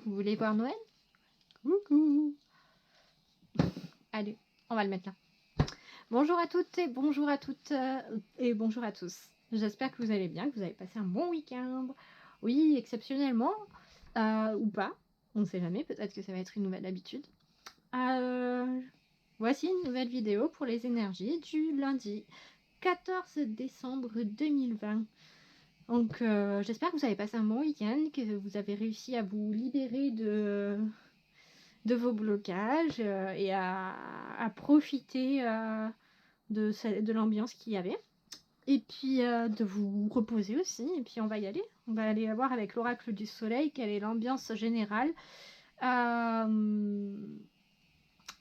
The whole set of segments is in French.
Vous voulez voir Noël? Coucou. Allez, on va le mettre là. Bonjour à toutes et bonjour à toutes et bonjour à tous. J'espère que vous allez bien, que vous avez passé un bon week-end. Oui, exceptionnellement, ou pas. On ne sait jamais, peut-être que ça va être une nouvelle habitude. Voici une nouvelle vidéo pour les énergies du lundi 14 décembre 2020. Donc j'espère que vous avez passé un bon week-end, que vous avez réussi à vous libérer de vos blocages et à profiter de l'ambiance qu'il y avait. Et puis de vous reposer aussi. Et puis on va y aller. On va aller voir avec l'oracle du soleil quelle est l'ambiance générale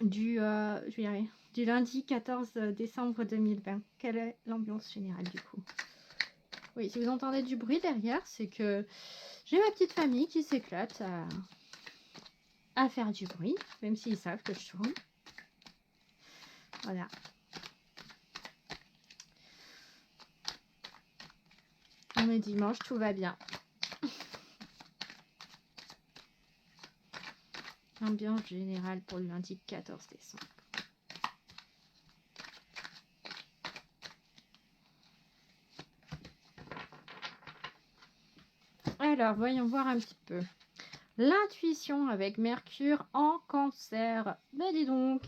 du lundi 14 décembre 2020. Quelle est l'ambiance générale du coup? Oui, si vous entendez du bruit derrière, c'est que j'ai ma petite famille qui s'éclate à faire du bruit, même s'ils savent que je tourne. Voilà. On est dimanche, tout va bien. Ambiance générale pour le lundi 14 décembre. Alors, voyons voir un petit peu. L'intuition avec Mercure en Cancer. Ben dis donc.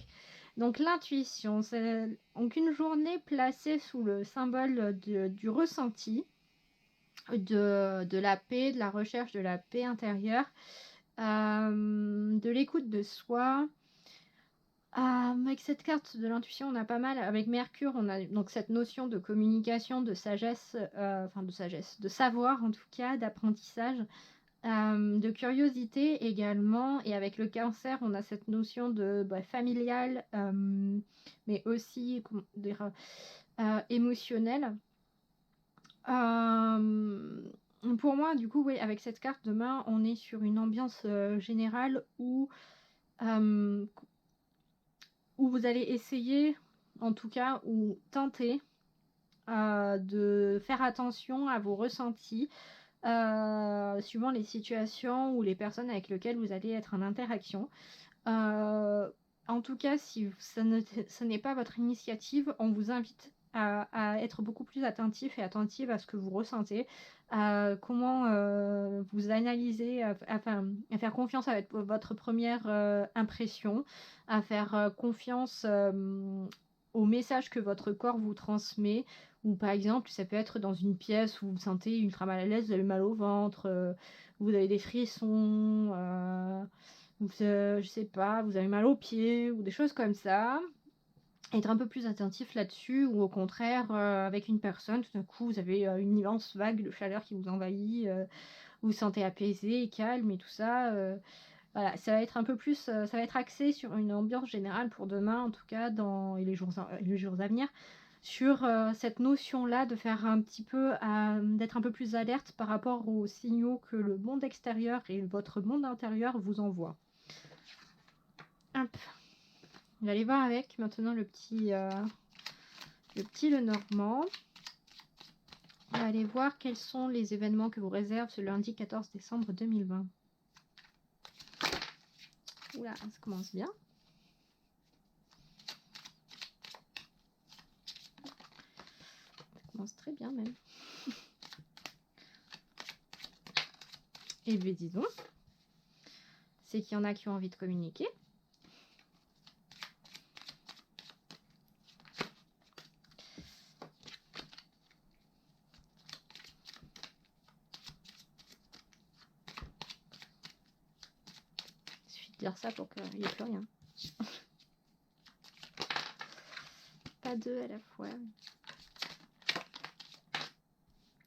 Donc l'intuition, c'est donc une journée placée sous le symbole du ressenti, de la paix, de la recherche de la paix intérieure, de l'écoute de soi. Avec cette carte de l'intuition, on a pas mal. Avec Mercure, on a donc cette notion de communication, de sagesse, de savoir en tout cas, d'apprentissage, de curiosité également. Et avec le Cancer, on a cette notion de familiale, mais aussi émotionnelle. Pour moi, du coup, oui, avec cette carte demain, on est sur une ambiance générale où vous allez essayer, en tout cas, ou tenter de faire attention à vos ressentis, suivant les situations ou les personnes avec lesquelles vous allez être en interaction. En tout cas, si ce n'est pas votre initiative, on vous invite à être beaucoup plus attentif et attentive à ce que vous ressentez, comment vous analysez, à faire confiance avec votre première impression, à faire confiance au message que votre corps vous transmet. Ou par exemple, ça peut être dans une pièce où vous vous sentez ultra mal à l'aise, vous avez mal au ventre, vous avez des frissons, je sais pas, vous avez mal aux pieds ou des choses comme ça. Être un peu plus attentif là-dessus, ou au contraire, avec une personne, tout d'un coup, vous avez une immense vague de chaleur qui vous envahit, vous vous sentez apaisé et calme et tout ça. Voilà, ça va être un peu plus, ça va être axé sur une ambiance générale pour demain, en tout cas, et les jours à venir, sur cette notion-là de faire un petit peu, d'être un peu plus alerte par rapport aux signaux que le monde extérieur et votre monde intérieur vous envoient. Hop. On va aller voir avec maintenant le petit Lenormand. On va aller voir quels sont les événements que vous réserve ce lundi 14 décembre 2020. Oula, ça commence bien. Ça commence très bien même. Et bien dis donc, c'est qu'il y en a qui ont envie de communiquer. Il suffit de dire ça pour qu'il n'y ait plus rien. Pas deux à la fois.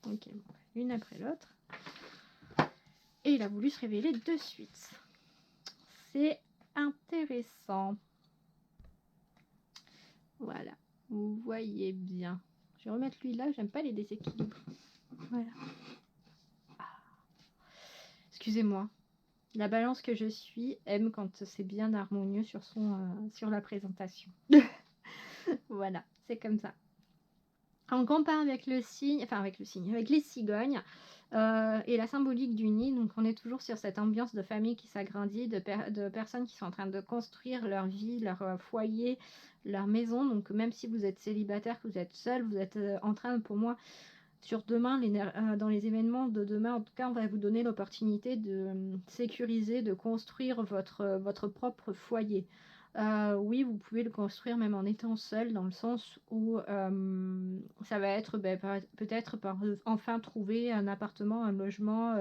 Ok, une après l'autre. Et il a voulu se révéler de suite. C'est intéressant. Voilà, vous voyez bien. Je vais remettre lui là, j'aime pas les déséquilibres. Voilà. Excusez-moi. La balance que je suis aime quand c'est bien harmonieux sur la présentation. Voilà, c'est comme ça. En compare avec avec les cigognes, Et la symbolique du nid, donc on est toujours sur cette ambiance de famille qui s'agrandit, de personnes qui sont en train de construire leur vie, leur foyer, leur maison. Donc même si vous êtes célibataire, que vous êtes seul, vous êtes en train, pour moi, sur demain, dans les événements de demain, en tout cas, on va vous donner l'opportunité de sécuriser, de construire votre propre foyer. Oui, vous pouvez le construire même en étant seul, dans le sens où ça va être peut-être par enfin trouver un appartement, un logement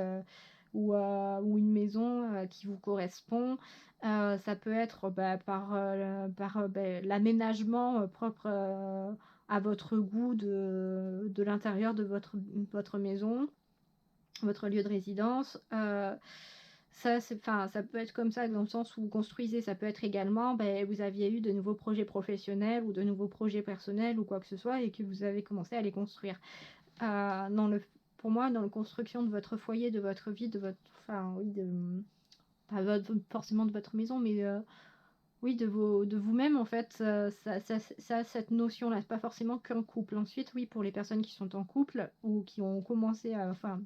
ou une maison qui vous correspond. Ça peut être par l'aménagement propre à votre goût de l'intérieur de votre maison, votre lieu de résidence. Ça peut être comme ça dans le sens où vous construisez. Ça peut être également, vous aviez eu de nouveaux projets professionnels ou de nouveaux projets personnels ou quoi que ce soit et que vous avez commencé à les construire. Pour moi, dans la construction de votre foyer, de votre vie, pas forcément de votre maison, mais oui, de vous-même, en fait, ça cette notion-là. C'est pas forcément qu'un couple. Ensuite, oui, pour les personnes qui sont en couple ou qui ont commencé à... Enfin,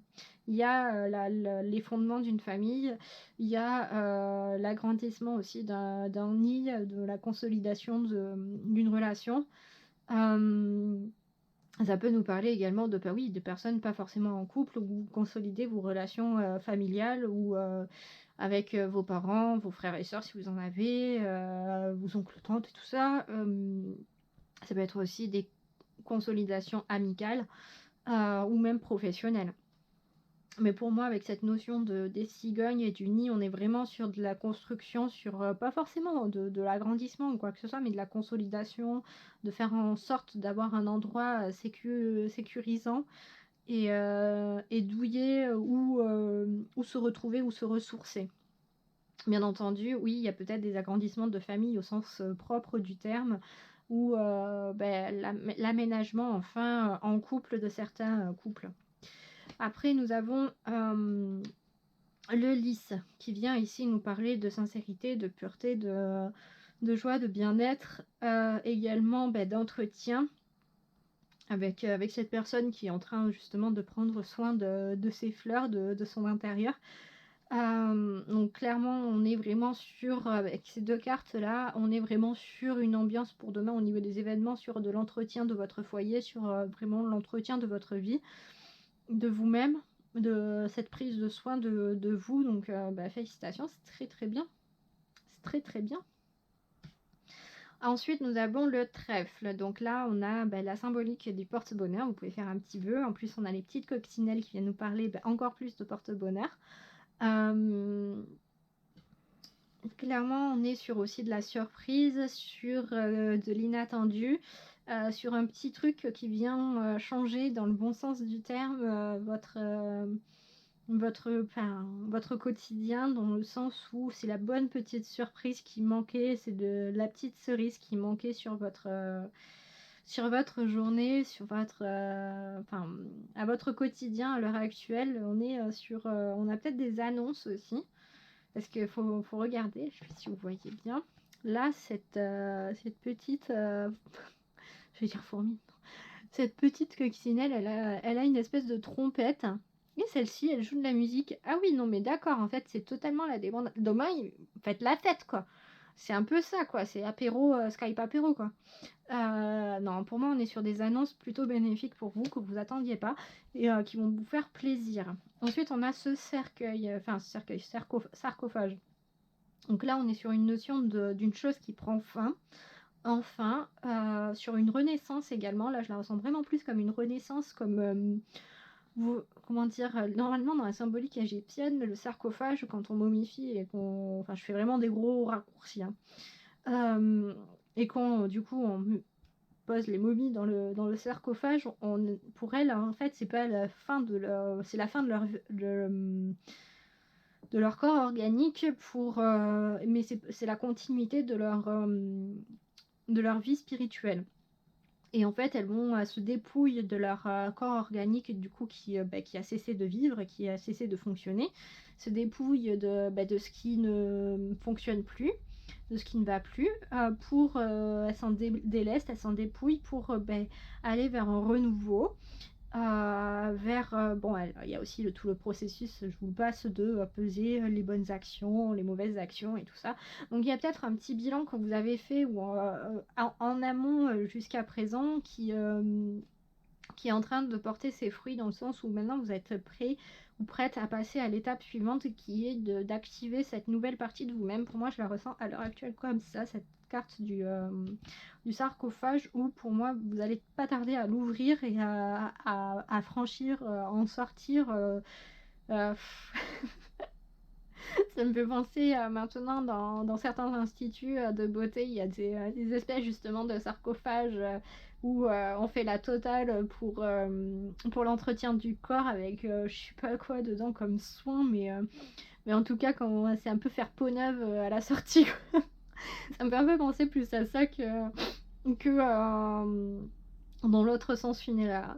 il y a les fondements d'une famille, il y a l'agrandissement aussi d'un nid, de la consolidation d'une relation. Ça peut nous parler également de personnes pas forcément en couple, où vous consolidez vos relations familiales ou avec vos parents, vos frères et sœurs si vous en avez, vos oncles, tantes et tout ça. Ça peut être aussi des consolidations amicales ou même professionnelles. Mais pour moi, avec cette notion des cigognes et du nid, on est vraiment sur de la construction, sur pas forcément de l'agrandissement ou quoi que ce soit, mais de la consolidation, de faire en sorte d'avoir un endroit sécurisant et douillet où se retrouver, où se ressourcer. Bien entendu, oui, il y a peut-être des agrandissements de famille au sens propre du terme, ou l'aménagement enfin en couple de certains couples. Après, nous avons le lys qui vient ici nous parler de sincérité, de pureté, de joie, de bien-être, également d'entretien avec cette personne qui est en train justement de prendre soin de ses fleurs, de son intérieur. Donc clairement, on est vraiment sur, avec ces deux cartes-là, on est vraiment sur une ambiance pour demain au niveau des événements, sur de l'entretien de votre foyer, sur vraiment l'entretien de votre vie, de vous-même, de cette prise de soin de vous. Donc félicitations, c'est très très bien. C'est très très bien. Ensuite, nous avons le trèfle. Donc là, on a la symbolique du porte-bonheur. Vous pouvez faire un petit vœu. En plus, on a les petites coccinelles qui viennent nous parler encore plus de porte-bonheur. Clairement, on est sur aussi de la surprise, sur de l'inattendu, sur un petit truc qui vient changer dans le bon sens du terme votre quotidien, dans le sens où c'est la bonne petite surprise qui manquait, c'est de la petite cerise qui manquait sur votre journée, à votre quotidien à l'heure actuelle. On est on a peut-être des annonces aussi, parce qu'il faut regarder, je ne sais pas si vous voyez bien. Là, cette petite, je vais dire fourmi, cette petite coccinelle, elle a une espèce de trompette. Et celle-ci, elle joue de la musique. Ah oui, non, mais d'accord, en fait, c'est totalement la débandade. Demain, faites la fête, quoi. C'est un peu ça, quoi. C'est apéro, Skype apéro, quoi. Non, pour moi, on est sur des annonces plutôt bénéfiques pour vous, que vous attendiez pas, et qui vont vous faire plaisir. Ensuite, on a ce sarcophage. Donc là, on est sur une notion d'une chose qui prend fin. Enfin, sur une renaissance également. Là, je la ressens vraiment plus comme une renaissance, comme comment dire, normalement dans la symbolique égyptienne, le sarcophage, quand on momifie et je fais vraiment des gros raccourcis, et quand du coup on pose les momies dans le sarcophage, pour elles, en fait, c'est pas la fin c'est la fin de leur corps organique, mais c'est la continuité de leur vie spirituelle. Et en fait, elles vont se dépouiller de leur corps organique, du coup, qui a cessé de vivre, qui a cessé de fonctionner, se dépouillent de ce qui ne fonctionne plus, de ce qui ne va plus, elles s'en délestent, elles s'en dépouillent pour aller vers un renouveau. vers bon, il y a aussi tout le processus, je vous passe de peser les bonnes actions, les mauvaises actions et tout ça. Donc il y a peut-être un petit bilan que vous avez fait ou en amont jusqu'à présent qui est en train de porter ses fruits dans le sens où maintenant vous êtes prêt ou prête à passer à l'étape suivante qui est d'activer cette nouvelle partie de vous-même. Pour moi, je la ressens à l'heure actuelle comme ça, cette carte du sarcophage où pour moi vous n'allez pas tarder à l'ouvrir et à franchir, en sortir. Ça me fait penser maintenant dans certains instituts de beauté, il y a des espèces justement de sarcophages où on fait la totale pour l'entretien du corps avec je sais pas quoi dedans comme soin, mais en tout cas quand c'est un peu faire peau neuve à la sortie. Ça me fait un peu penser plus à ça que dans l'autre sens funéraire.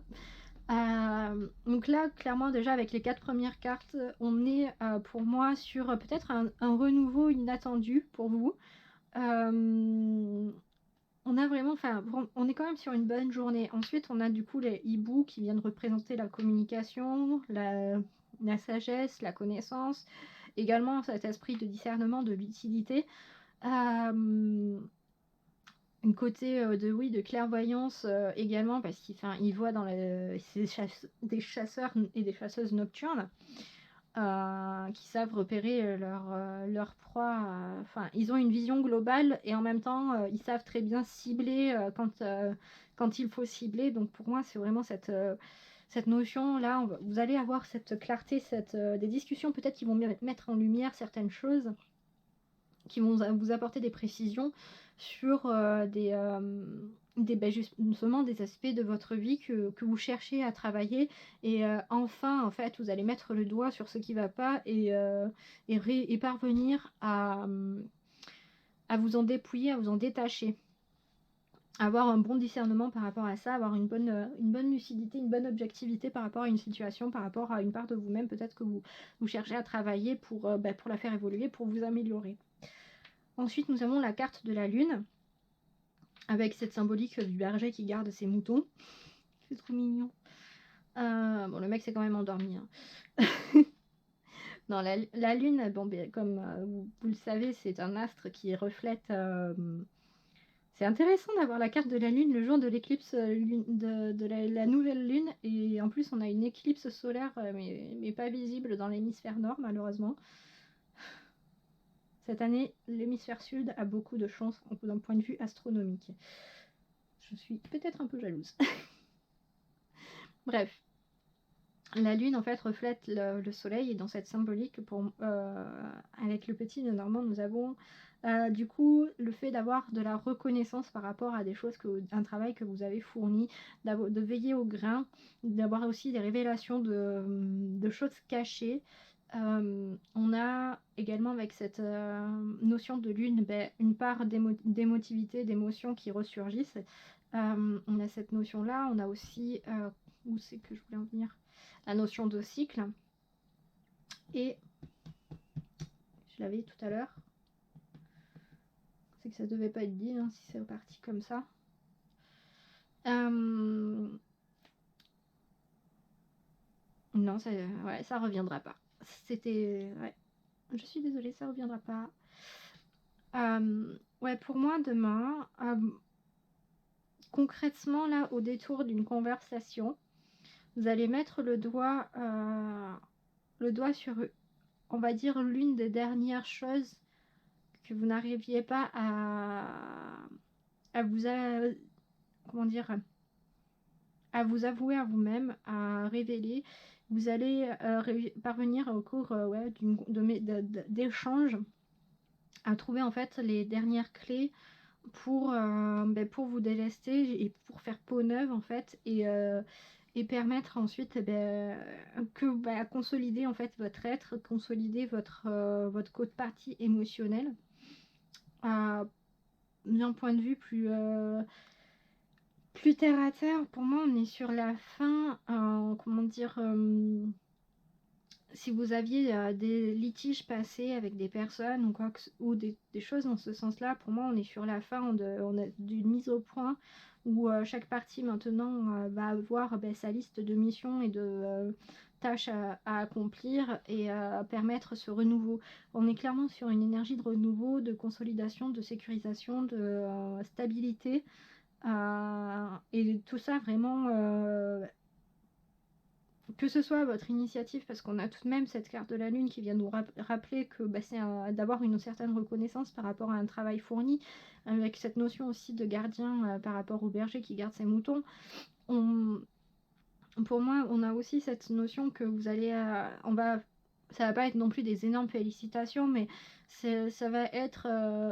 Donc là, clairement, déjà avec les 4 premières cartes, on est pour moi sur peut-être un renouveau inattendu pour vous. On a vraiment, enfin, on est quand même sur une bonne journée. Ensuite, on a du coup les hiboux qui viennent représenter la communication, la sagesse, la connaissance, également cet esprit de discernement, de lucidité. Une côté de clairvoyance également parce qu'il voit dans des chasseurs et des chasseuses nocturnes qui savent repérer leur proie. Enfin, ils ont une vision globale et en même temps, ils savent très bien cibler quand il faut cibler. Donc pour moi, c'est vraiment cette notion-là. Vous allez avoir cette clarté, des discussions peut-être qui vont mettre en lumière certaines choses, qui vont vous apporter des précisions sur justement des aspects de votre vie que vous cherchez à travailler et enfin en fait vous allez mettre le doigt sur ce qui va pas et parvenir à vous en dépouiller, à vous en détacher, avoir un bon discernement par rapport à ça, avoir une bonne lucidité, une bonne objectivité par rapport à une situation, par rapport à une part de vous-même peut-être que vous cherchez à travailler pour la faire évoluer, pour vous améliorer. Ensuite, nous avons la carte de la lune, avec cette symbolique du berger qui garde ses moutons. C'est trop mignon. Bon, le mec s'est quand même endormi. Hein. Non, la lune, bon, comme vous le savez, c'est un astre qui reflète... C'est intéressant d'avoir la carte de la lune le jour de l'éclipse de la nouvelle lune. Et en plus, on a une éclipse solaire, mais pas visible dans l'hémisphère nord, malheureusement. Cette année, l'hémisphère sud a beaucoup de chance d'un point de vue astronomique. Je suis peut-être un peu jalouse. Bref. La lune en fait reflète le soleil et dans cette symbolique avec le petit de Normand nous avons du coup le fait d'avoir de la reconnaissance par rapport à des choses, un travail que vous avez fourni, de veiller au grain, d'avoir aussi des révélations de choses cachées. On a également avec cette notion de lune une part d'émotivité, d'émotions qui ressurgissent. On a cette notion là, on a aussi où c'est que je voulais en venir, la notion de cycle, et je l'avais tout à l'heure, c'est que ça devait pas être dit hein, si c'est reparti comme ça. Non, ça reviendra pas. C'était... Ouais. Je suis désolée, ça reviendra pas. Ouais, pour moi, demain, concrètement, là, au détour d'une conversation, vous allez mettre le doigt sur, on va dire, l'une des dernières choses que vous n'arriviez pas à vous avouer à vous-même, à révéler. Vous allez parvenir au cours d'échanges à trouver en fait les dernières clés pour vous délester et pour faire peau neuve en fait et permettre ensuite consolider en fait votre être, consolider votre partie émotionnelle d'un point de vue plus terre à terre. Pour moi, on est sur la fin, si vous aviez des litiges passés avec des personnes ou des choses dans ce sens-là, pour moi, on est sur la fin d'une mise au point où chaque partie maintenant va avoir sa liste de missions et de tâches à accomplir et à permettre ce renouveau. On est clairement sur une énergie de renouveau, de consolidation, de sécurisation, de stabilité. Et tout ça vraiment, que ce soit votre initiative, parce qu'on a tout de même cette carte de la lune qui vient nous rappeler que c'est d'avoir une certaine reconnaissance par rapport à un travail fourni, avec cette notion aussi de gardien par rapport au berger qui garde ses moutons. Pour moi, on a aussi cette notion que vous allez, ça va pas être non plus des énormes félicitations, mais ça va être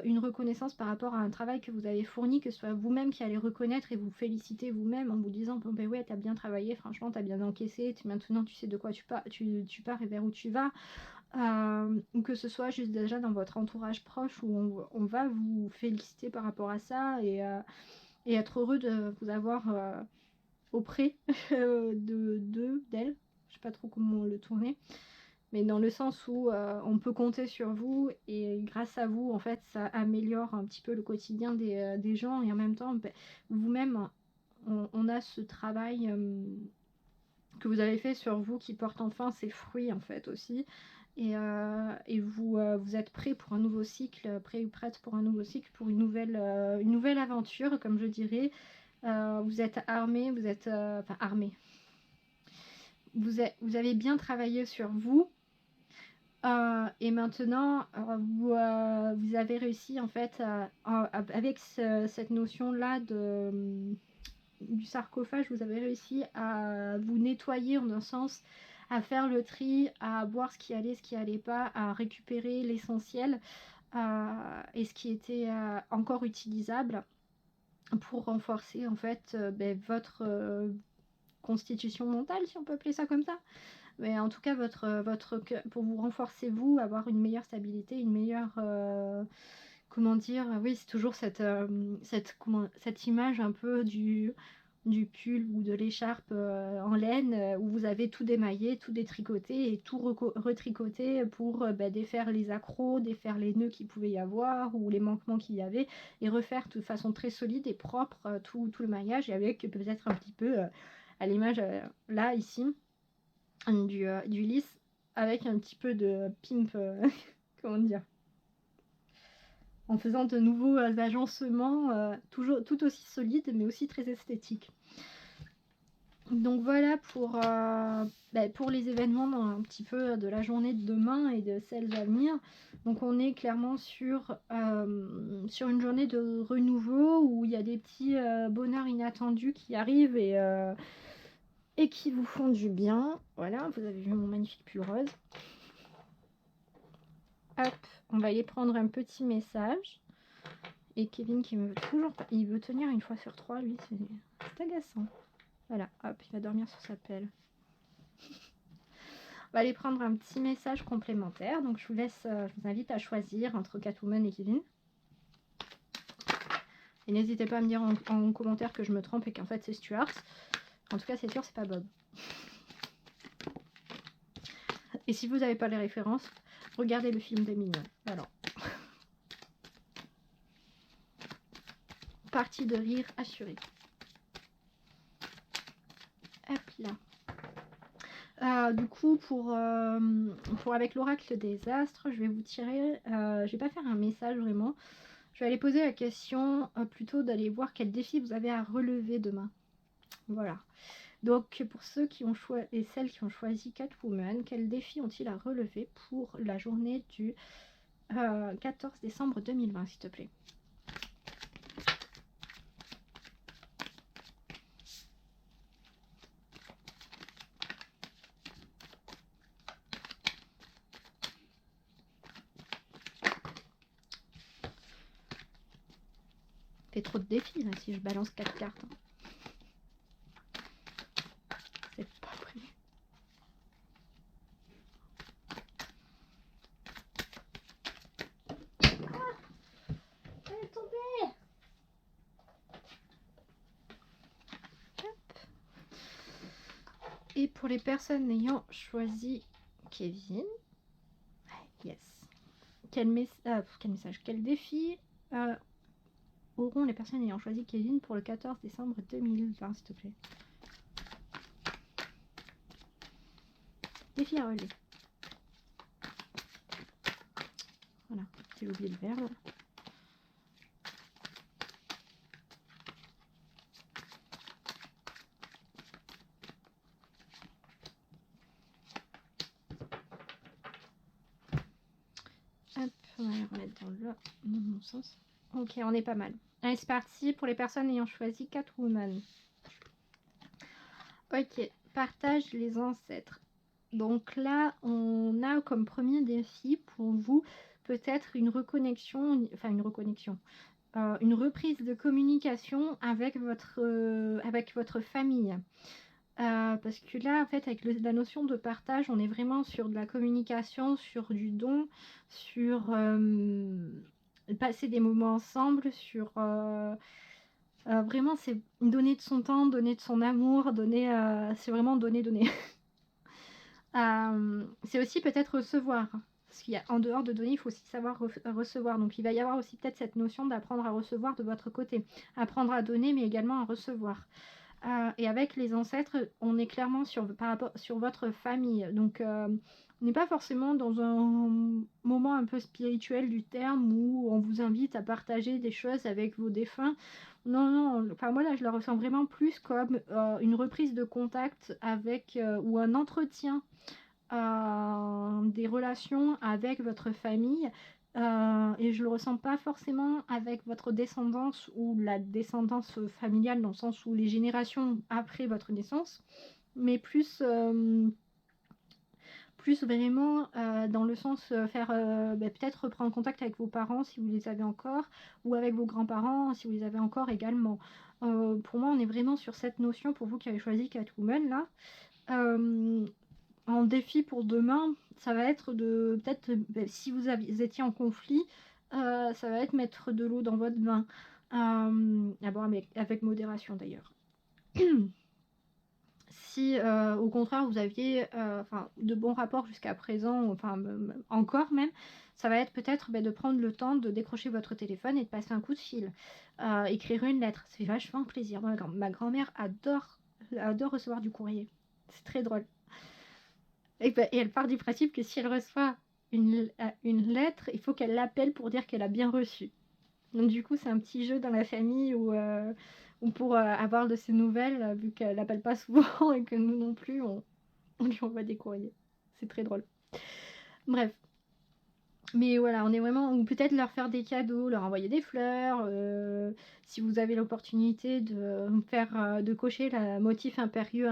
une reconnaissance par rapport à un travail que vous avez fourni, que ce soit vous-même qui allez reconnaître et vous féliciter vous-même en vous disant bon ben ouais, t'as bien travaillé, franchement t'as bien encaissé, maintenant tu sais de quoi tu pars et vers où tu vas. Ou que ce soit juste déjà dans votre entourage proche où on va vous féliciter par rapport à ça et être heureux de vous avoir auprès d'elle. Je sais pas trop comment le tourner, mais dans le sens où on peut compter sur vous et grâce à vous, en fait, ça améliore un petit peu le quotidien des gens et en même temps, vous-même, on a ce travail que vous avez fait sur vous qui porte enfin ses fruits, en fait, aussi. Et vous êtes prêt pour un nouveau cycle, prête pour un nouveau cycle, pour une nouvelle aventure, comme je dirais. Vous êtes armé, vous êtes enfin armé. Vous avez bien travaillé sur vous et maintenant vous avez réussi en fait avec cette notion là du sarcophage, vous avez réussi à vous nettoyer en un sens, à faire le tri, à voir ce qui allait pas, à récupérer l'essentiel et ce qui était encore utilisable pour renforcer en fait votre constitution mentale, si on peut appeler ça comme ça. Mais en tout cas, pour vous renforcer vous, avoir une meilleure stabilité, une meilleure comment dire, oui, c'est toujours cette image un peu du pull ou de l'écharpe en laine où vous avez tout démaillé, tout détricoté et tout retricoté pour défaire les accros, défaire les nœuds qu'il pouvait y avoir ou les manquements qu'il y avait et refaire de façon très solide et propre tout le maillage et avec peut-être un petit peu à l'image là ici du lisse avec un petit peu de pimp comment dire, en faisant de nouveaux agencements tout aussi solides mais aussi très esthétiques. Donc voilà pour les événements un petit peu de la journée de demain et de celles à venir. Donc on est clairement sur une journée de renouveau où il y a des petits bonheurs inattendus qui arrivent et qui vous font du bien. Voilà, vous avez vu mon magnifique pull rose. Hop, on va aller prendre un petit message. Et Kevin qui me veut toujours pas. Il veut tenir une fois sur 3, lui, c'est agaçant. Voilà, hop, il va dormir sur sa pelle. On va aller prendre un petit message complémentaire. Donc je vous invite à choisir entre Catwoman et Kevin. Et n'hésitez pas à me dire en commentaire que je me trompe et qu'en fait c'est Stuart. En tout cas, c'est sûr, c'est pas Bob. Et si vous n'avez pas les références, regardez le film des Mignons. Alors. Partie de rire assurée. Hop là. Du coup, pour avec l'oracle des astres, je vais vous tirer. Je vais pas faire un message vraiment. Je vais aller poser la question plutôt d'aller voir quel défi vous avez à relever demain. Voilà. Donc pour ceux qui ont choisi et celles qui ont choisi Catwoman, quels défis ont-ils à relever pour la journée du 14 décembre 2020, s'il te plaît? Fait trop de défis là si je balance 4 cartes. C'est pas vrai. Elle est tombée. Hop. Et pour les personnes ayant choisi Kevin, yes. Quel message, quel défi auront les personnes ayant choisi Kevin pour le 14 décembre 2020, s'il te plaît. Défi à relever. Voilà, j'ai oublié le verbe. Hop, on va les remettre dans le bon sens. Ok, on est pas mal. Allez, c'est parti pour les personnes ayant choisi Catwoman. Ok, partage les ancêtres. Donc là, on a comme premier défi pour vous peut-être une reconnexion, une reprise de communication avec votre famille. Parce que là, en fait, avec la notion de partage, on est vraiment sur de la communication, sur du don, sur passer des moments ensemble, sur vraiment, c'est donner de son temps, donner de son amour, c'est vraiment donner. C'est aussi peut-être recevoir. Parce qu'en dehors de donner, il faut aussi savoir recevoir. Donc il va y avoir aussi peut-être cette notion d'apprendre à recevoir de votre côté. Apprendre à donner, mais également à recevoir. Et avec les ancêtres, on est clairement sur votre famille. Donc on n'est pas forcément dans un moment un peu spirituel du terme où on vous invite à partager des choses avec vos défunts. Non, enfin moi là je le ressens vraiment plus comme une reprise de contact avec ou un entretien des relations avec votre famille. Et je le ressens pas forcément avec votre descendance ou la descendance familiale dans le sens où les générations après votre naissance, mais plus vraiment dans le sens peut-être reprendre contact avec vos parents si vous les avez encore, ou avec vos grands-parents si vous les avez encore également. Pour moi, on est vraiment sur cette notion, pour vous qui avez choisi Catwoman là. En défi pour demain, ça va être de peut-être si vous étiez en conflit, ça va être mettre de l'eau dans votre vin, à boire avec modération d'ailleurs. Si au contraire vous aviez de bons rapports jusqu'à présent, encore même, ça va être peut-être de prendre le temps de décrocher votre téléphone et de passer un coup de fil, écrire une lettre, ça fait vachement plaisir. Ma grand-mère adore recevoir du courrier, c'est très drôle. Et elle part du principe que si elle reçoit une lettre, il faut qu'elle l'appelle pour dire qu'elle a bien reçu. Donc du coup, c'est un petit jeu dans la famille où pour avoir de ses nouvelles, vu qu'elle n'appelle pas souvent et que nous non plus, on lui envoie des courriers. C'est très drôle. Bref. Mais voilà, on est vraiment... Ou peut-être leur faire des cadeaux, leur envoyer des fleurs. Si vous avez l'opportunité de cocher le motif impérieux,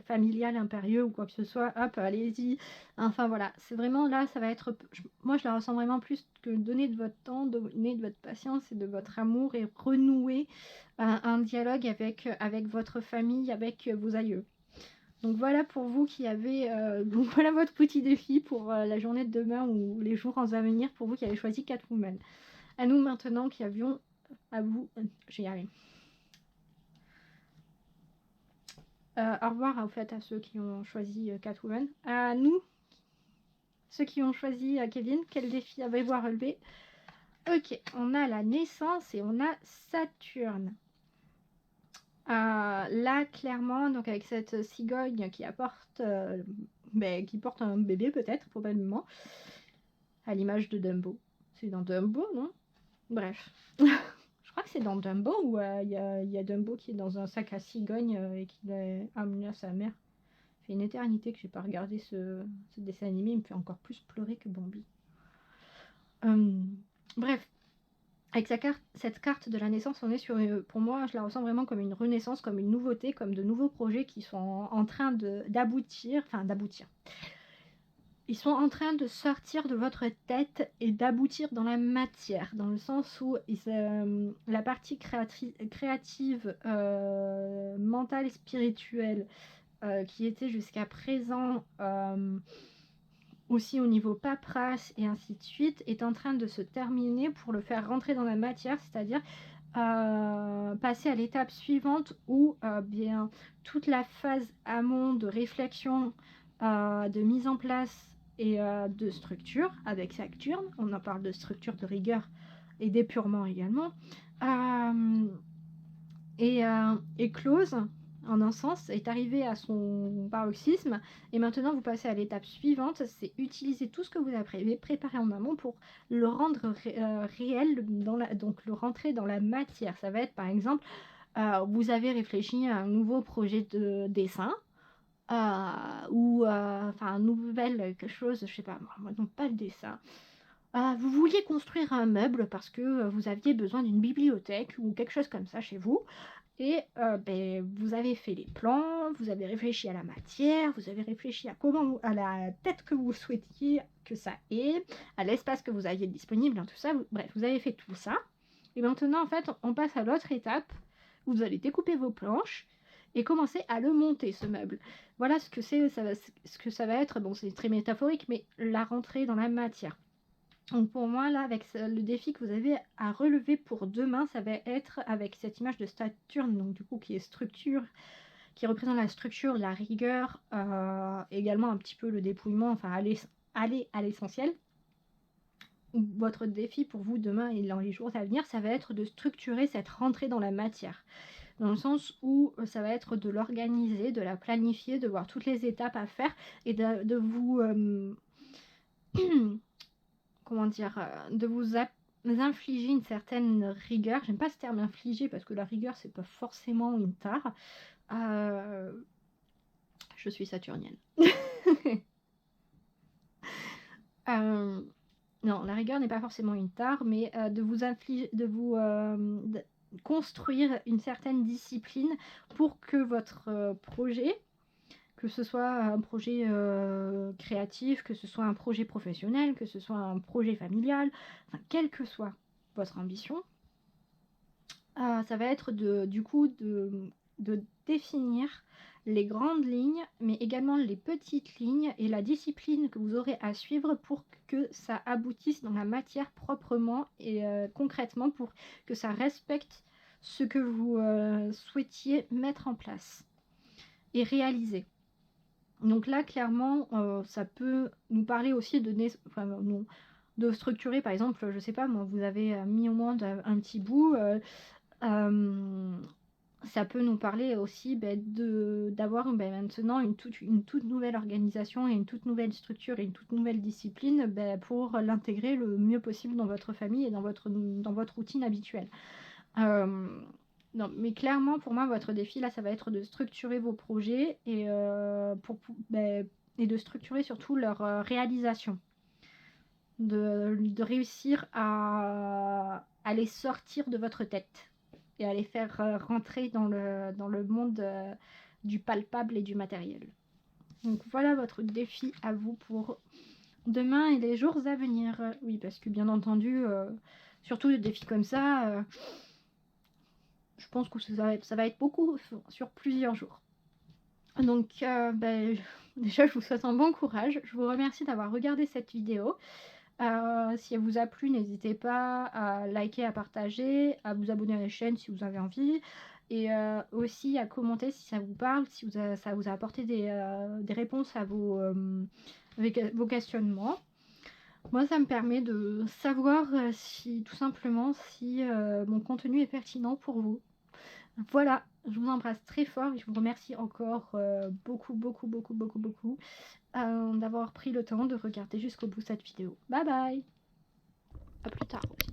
familial impérieux ou quoi que ce soit, hop, allez-y. Enfin voilà, c'est vraiment là, ça va être... Moi, je la ressens vraiment plus que donner de votre temps, donner de votre patience et de votre amour et renouer un dialogue avec votre famille, avec vos aïeux. Donc voilà pour vous qui avez... donc voilà votre petit défi pour la journée de demain ou les jours à venir pour vous qui avez choisi Catwoman. À nous maintenant qui avions... À vous... je vais y arriver. Au revoir en fait à ceux qui ont choisi Catwoman. À nous, ceux qui ont choisi Kevin, quel défi avez-vous à relever? Ok, on a la naissance et on a Saturne. Là, clairement, donc avec cette cigogne qui porte un bébé peut-être, probablement, à l'image de Dumbo. C'est dans Dumbo, non? Bref. Je crois que c'est dans Dumbo où il y a Dumbo qui est dans un sac à cigogne et qui l'a amené à sa mère. Ça fait une éternité que j'ai pas regardé ce dessin animé, il me fait encore plus pleurer que Bambi. Bref. Avec cette carte de la naissance, on est sur, pour moi, je la ressens vraiment comme une renaissance, comme une nouveauté, comme de nouveaux projets qui sont en train d'aboutir. Ils sont en train de sortir de votre tête et d'aboutir dans la matière, dans le sens où la partie créative, mentale et spirituelle, qui était jusqu'à présent... aussi au niveau paperasse et ainsi de suite, est en train de se terminer pour le faire rentrer dans la matière, c'est-à-dire passer à l'étape suivante où bien toute la phase amont de réflexion, de mise en place et de structure avec Saturne, on en parle de structure de rigueur et d'épurement également. Et Close, en un sens, est arrivé à son paroxysme. Et maintenant, vous passez à l'étape suivante, c'est utiliser tout ce que vous avez préparé en amont pour le rendre réel, donc le rentrer dans la matière. Ça va être, par exemple, vous avez réfléchi à un nouveau projet de dessin, ou enfin un nouvel quelque chose, je sais pas moi, donc pas le dessin. Vous vouliez construire un meuble parce que vous aviez besoin d'une bibliothèque ou quelque chose comme ça chez vous. Et vous avez fait les plans, vous avez réfléchi à la matière, vous avez réfléchi à à la tête que vous souhaitiez que ça ait, à l'espace que vous aviez disponible, hein, tout ça. Bref, vous avez fait tout ça. Et maintenant, en fait, on passe à l'autre étape. Vous allez découper vos planches et commencer à le monter, ce meuble. Voilà ce que ce que ça va être. Bon, c'est très métaphorique, mais la rentrée dans la matière. Donc pour moi, là, avec le défi que vous avez à relever pour demain, ça va être avec cette image de Saturne, donc du coup qui est structure, qui représente la structure, la rigueur, également un petit peu le dépouillement, enfin aller à l'essentiel. Votre défi pour vous demain et dans les jours à venir, ça va être de structurer cette rentrée dans la matière. Dans le sens où ça va être de l'organiser, de la planifier, de voir toutes les étapes à faire et de vous... comment dire, de vous infliger une certaine rigueur. J'aime pas ce terme infliger parce que la rigueur c'est pas forcément une tare. Je suis saturnienne. Non, la rigueur n'est pas forcément une tare, mais de vous infliger, de construire une certaine discipline pour que votre projet, que ce soit un projet créatif, que ce soit un projet professionnel, que ce soit un projet familial, enfin, quelle que soit votre ambition, ça va être du coup de définir les grandes lignes, mais également les petites lignes et la discipline que vous aurez à suivre pour que ça aboutisse dans la matière proprement et concrètement, pour que ça respecte ce que vous souhaitiez mettre en place et réaliser. Donc là, clairement, ça peut nous parler aussi de structurer, par exemple, je sais pas, moi, vous avez mis au monde un petit bout, ça peut nous parler aussi d'avoir maintenant une toute nouvelle organisation et une toute nouvelle structure et une toute nouvelle discipline pour l'intégrer le mieux possible dans votre famille et dans votre routine habituelle. Non, mais clairement, pour moi, votre défi, là, ça va être de structurer vos projets et, et de structurer surtout leur réalisation. De réussir à les sortir de votre tête et à les faire rentrer dans le monde du palpable et du matériel. Donc voilà votre défi à vous pour demain et les jours à venir. Oui, parce que bien entendu, surtout des défis comme ça... je pense que ça va être beaucoup sur plusieurs jours. Donc déjà je vous souhaite un bon courage. Je vous remercie d'avoir regardé cette vidéo. Si elle vous a plu, n'hésitez pas à liker, à partager, à vous abonner à la chaîne si vous avez envie. Et aussi à commenter si ça vous parle, si ça vous a apporté des réponses à vos questionnements. Moi, ça me permet de savoir tout simplement si mon contenu est pertinent pour vous. Voilà, je vous embrasse très fort et je vous remercie encore beaucoup d'avoir pris le temps de regarder jusqu'au bout cette vidéo. Bye bye, à plus tard aussi.